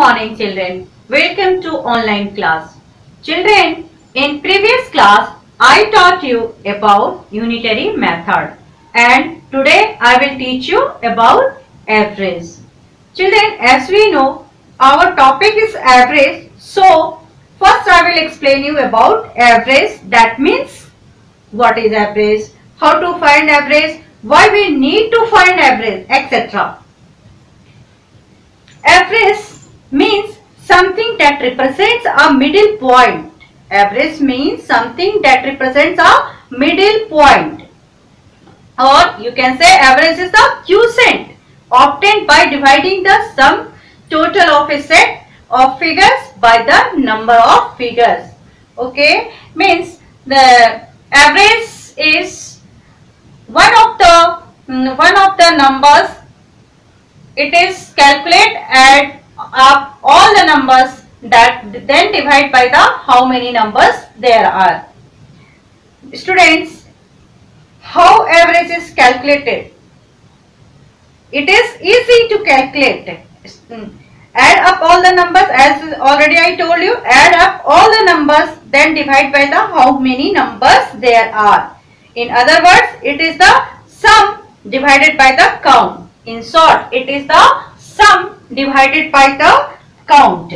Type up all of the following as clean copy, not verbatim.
morning children. Welcome to online class. Children, in previous class I taught you about unitary method and today I will teach you about average. Children, as we know our topic is average, so first I will explain you about average. That means what is average, how to find average, why we need to find average, etc. Average means something that represents a middle point. Average means something that represents a middle point. Or you can say average is the quotient obtained by dividing the sum total of a set of figures by the number of figures. Okay, means the average is one of the numbers. It is calculate add up all the numbers that then divide by the how many numbers there are. Students, how average is calculated? It is easy to calculate. Add up all the numbers, as already I told you, add up all the numbers then divide by the how many numbers there are. In other words, it is the sum divided by the count. In short, it is the sum divided by the count.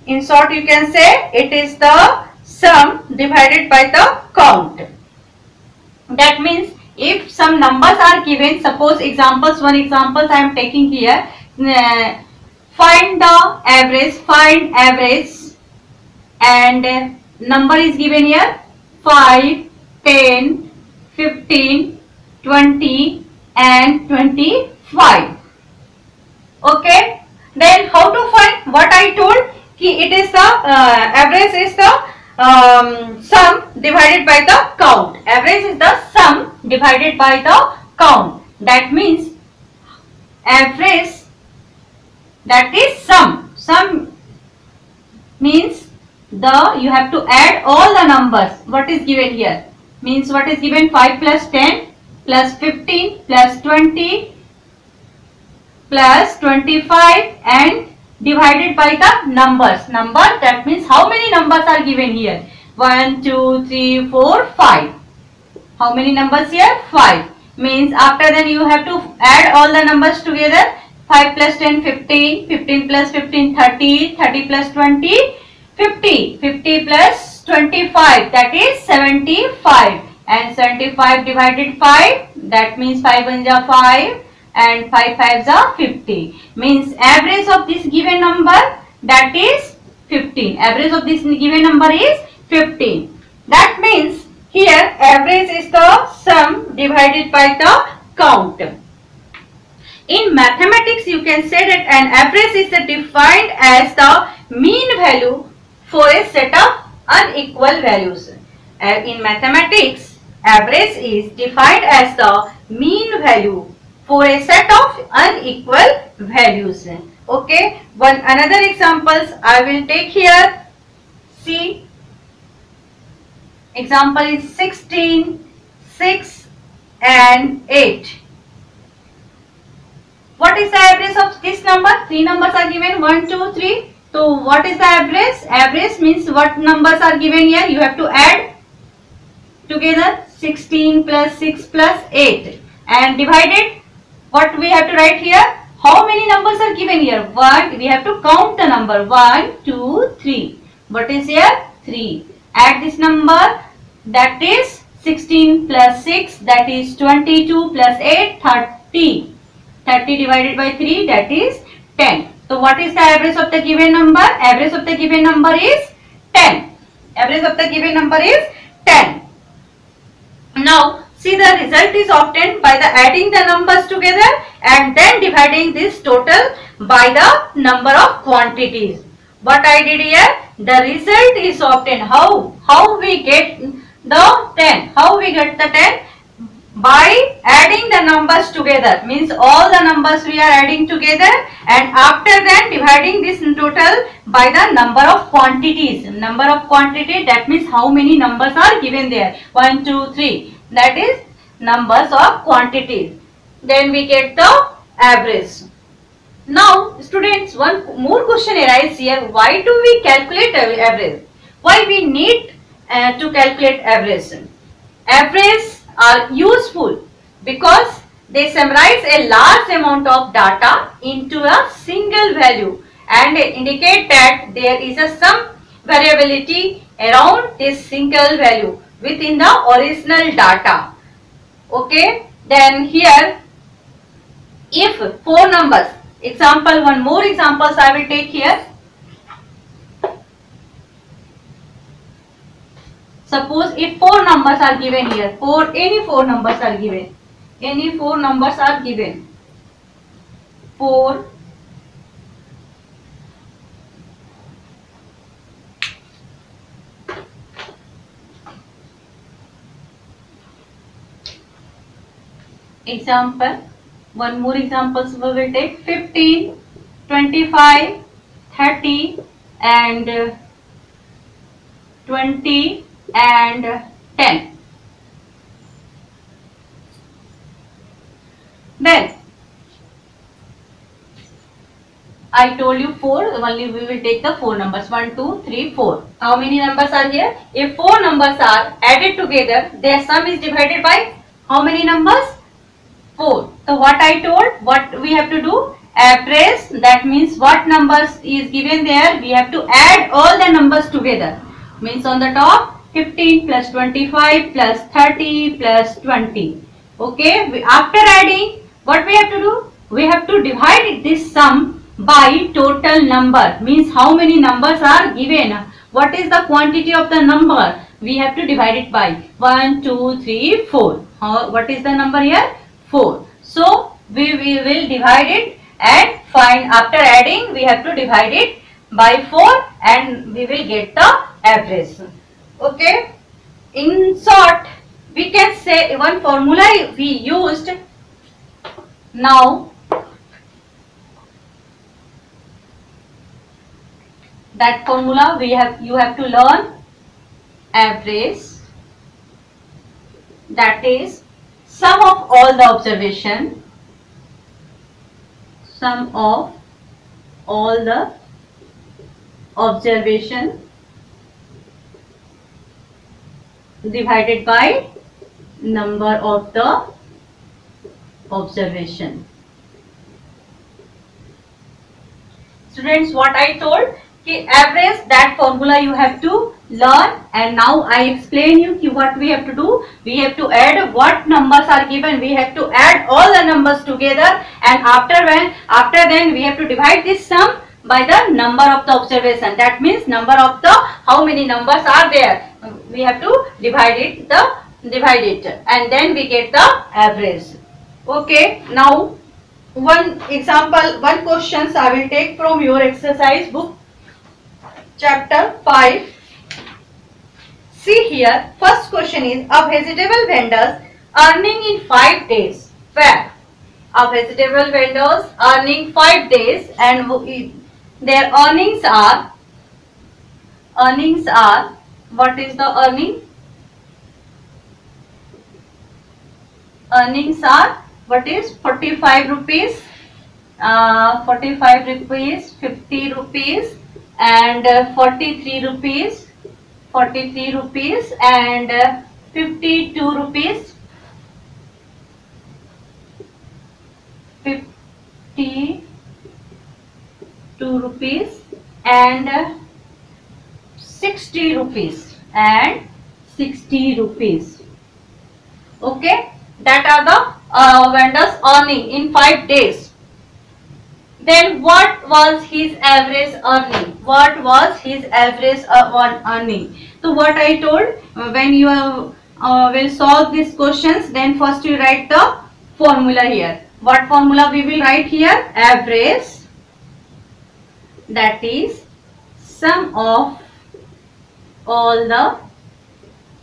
In short, you can say it is the sum divided by the count. That means if some numbers are given, suppose examples, one example I am taking here, find average and number is given here 5, 10, 15, 20 and 25. Okay, then how to find? What I told, it is the average is the sum divided by the count. Average is the sum divided by the count. That means average, that is sum. Sum means you have to add all the numbers. What is given here? Means what is given? 5 plus 10 plus 15 plus 20 plus 25 and divided by the numbers. Number, that means how many numbers are given here? 1, 2, 3, 4, 5. How many numbers here? 5. Means after then you have to add all the numbers together. 5 plus 10, 15, 15 plus 15, 30, 30 plus 20, 50, 50 plus 25, that is 75. And 75 divided 5, that means 5 1s are 5 and 5 5s are 50. Means average of this given number, that is 15. Average of this given number is 15. That means here average is the sum divided by the count. In mathematics, you can say that an average is defined as the mean value for a set of unequal values. In mathematics, average is defined as the mean value for a set of unequal values. Okay, another examples I will take here. See, example is 16, 6 and 8. What is the average of this number? 3 numbers are given, 1, 2, 3. So what is the average? Average means what numbers are given here? You have to add together 16 plus 6 plus 8 and divided. What we have to write here? How many numbers are given here? 1. We have to count the number. 1, 2, 3. What is here? 3. Add this number, that is 16 plus 6, that is 22 plus 8, 30. 30 divided by 3, that is 10. So what is the average of the given number? Average of the given number is 10. Average of the given number is 10. Now see, the result is obtained by the adding the numbers together and then dividing this total by the number of quantities. What I did here, the result is obtained. How we get the 10? How we get the 10? By adding the numbers together. Means all the numbers we are adding together and after that dividing this total by the number of quantities. Number of quantity, that means how many numbers are given there. 1, 2, 3. That is numbers of quantities. Then we get the average. Now students, one more question arises here. Why do we calculate average? Why we need to calculate average? Averages are useful because they summarize a large amount of data into a single value and indicate that there is some variability around this single value within the original data. Okay, then here if four numbers, example, one more examples I will take here. Suppose if four numbers are given here, any four numbers are given, any four numbers are given, 4, example, one more examples we will take, 15, 25, 30 and 20 and 10. Then I told you 4, only we will take the 4 numbers, 1, 2, 3, 4. How many numbers are here? If 4 numbers are added together, their sum is divided by how many numbers? 4. So what I told, what we have to do? Average, that means what numbers is given there, we have to add all the numbers together. Means on the top, 15 plus 25 plus 30 plus 20. Okay, after adding, what we have to do? We have to divide this sum by total number. Means how many numbers are given. What is the quantity of the number? We have to divide it by 1, 2, 3, 4. What is the number here? 4. So we will divide it and find, after adding we have to divide it by 4 and we will get the average. Okay. In short, we can say one formula we used. Now that formula you have to learn. Average, that is sum of all the observation, sum of all the observation divided by number of the observation. Students, what I told, average, that formula you have to learn, and now I explain you what we have to do. We have to add what numbers are given, we have to add all the numbers together, and after then we have to divide this sum by the number of the observation. That means number of the, how many numbers are there, we have to divide it and then we get the average. Okay, now one example, one questions I will take from your exercise book, chapter 5. See here, first question is, a vegetable vendors earning in 5 days. Where? A vegetable vendors earning 5 days and their earnings are, what is the earning? Earnings are, what is 45 rupees, 45 rupees, 50 rupees and 43 rupees, 43 rupees and 52 rupees, 52 rupees and 60 rupees and 60 rupees. Okay, that are the vendors earning in 5 days. Then what was his average earning? What was his average earning? So what I told, when you will solve these questions, then first you write the formula here. What formula we will write here? Average, that is sum of all the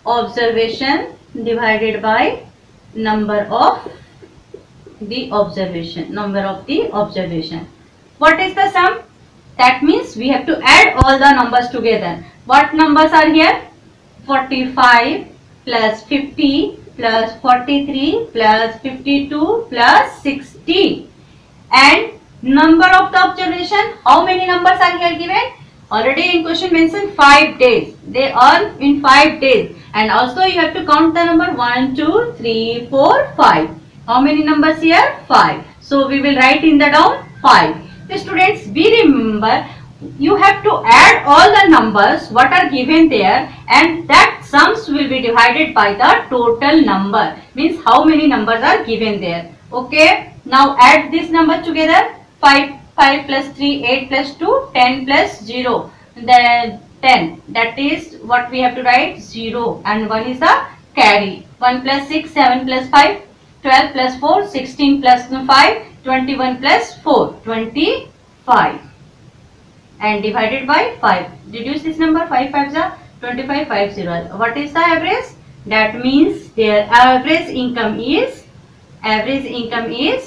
observation divided by number of the observation, What is the sum? That means we have to add all the numbers together. What numbers are here? 45 plus 50 plus 43 plus 52 plus 60 and number of the observation. How many numbers are here given? Already in question mentioned 5 days. They earn in 5 days. And also you have to count the number 1, 2, 3, 4, 5. How many numbers here? 5. So we will write in the down 5. So students, be remember, you have to add all the numbers what are given there, and that sums will be divided by the total number. Means how many numbers are given there. Okay. Now add this number together. 5 plus 3, 8 plus 2, 10 plus 0. Then 10. That is what we have to write 0, and 1 is the carry. 1 plus 6, 7 plus 5, 12 plus 4, 16 plus 5, 21 plus 4, 25. And divided by 5. Reduce this number. 5 5s are 25, 5 0. What is the average? That means their average income is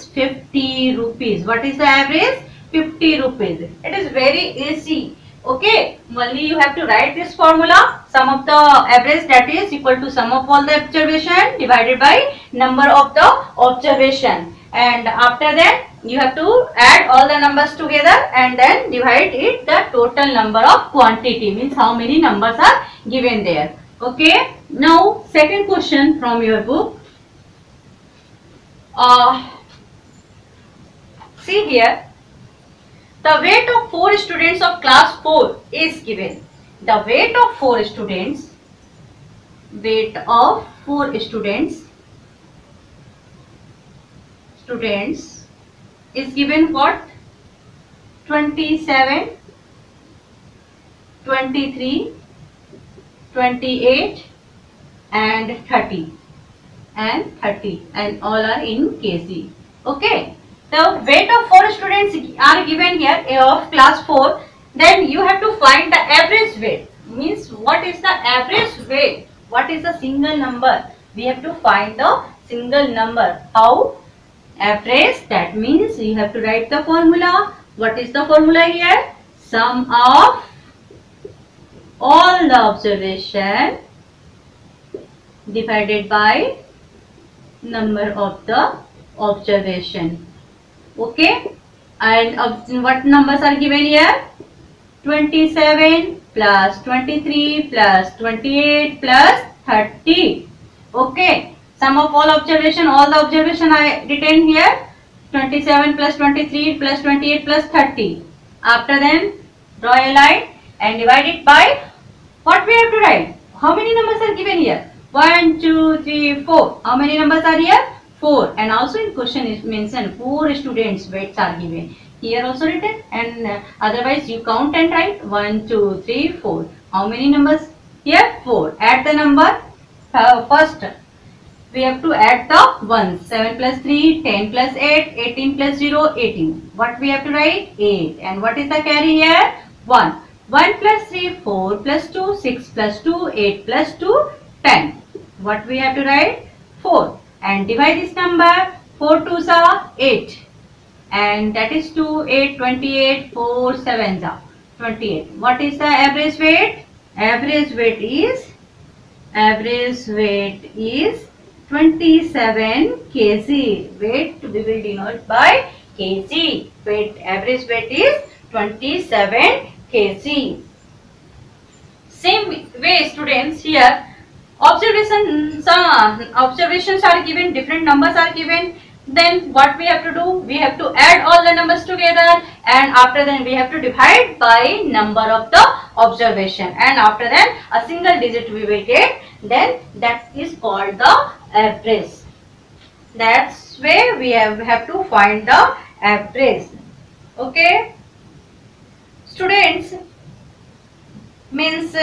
50 rupees. What is the average? 50 rupees. It is very easy. Okay. Only you have to write this formula. Sum of the average, that is equal to sum of all the observation divided by number of the observation. And after that you have to add all the numbers together and then divide it the total number of quantity. Means how many numbers are given there. Okay. Now second question from your book. See here, the weight of 4 students of class 4 is given. The weight of 4 students is given what? 27, 23, 28 and 30 and all are in kg. Okay. The weight of 4 students are given here of class 4. Then you have to find the average weight. Means what is the average weight? What is the single number? We have to find the single number. How? Average. That means you have to write the formula. What is the formula here? Sum of all the observation divided by number of the observation. Okay. And what numbers are given here? 27 plus 23 plus 28 plus 30. Okay. Sum of all observation, all the observation I written here. 27 plus 23 plus 28 plus 30. After then draw a line and divide it by what we have to write. How many numbers are given here? 1, 2, 3, 4. How many numbers are here? 4. And also in question is mentioned 4 students weights are given. Here also written, and otherwise you count and write 1, 2, 3, 4. How many numbers? Here 4. Add the number. First we have to add the ones. 7 plus 3, 10 plus 8, 18 plus 0, 18. What we have to write? 8. And what is the carry here? 1. 1 plus 3, 4 plus 2, 6 plus 2, 8 plus 2, 10. What we have to write? 4. And divide this number. 4 2s are 8. And that is 2, 8, 28, 4 7s are 28. What is the average weight? Average weight is 27 kg. Weight we will denote by kg. Average weight is 27 kg. Same way students, here observations are given, different numbers are given. Then what we have to do? We have to add all the numbers together, and after then we have to divide by number of the observation, and after that a single digit we will get. Then that is called the average. That's where we have to find the average. Okay students, means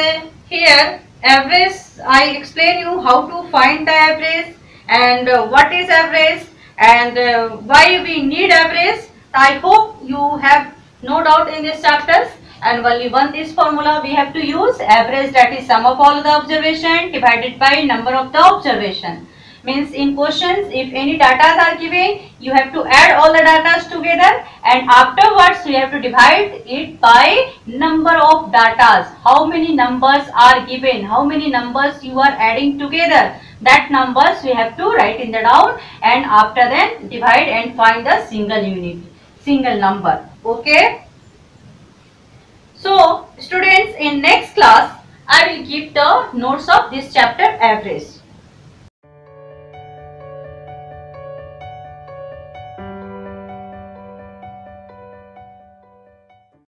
here average, I explain you how to find the average and what is average and why we need average. I hope you have no doubt in these chapters, and only one this formula we have to use. Average, that is sum of all the observation divided by number of the observation. Means in questions, if any data are given, you have to add all the data together, and afterwards you have to divide it by number of data. How many numbers are given, how many numbers you are adding together, that numbers we have to write in the down, and after then divide and find the single unit. single number. Okay. So students, in next class I will give the notes of this chapter average.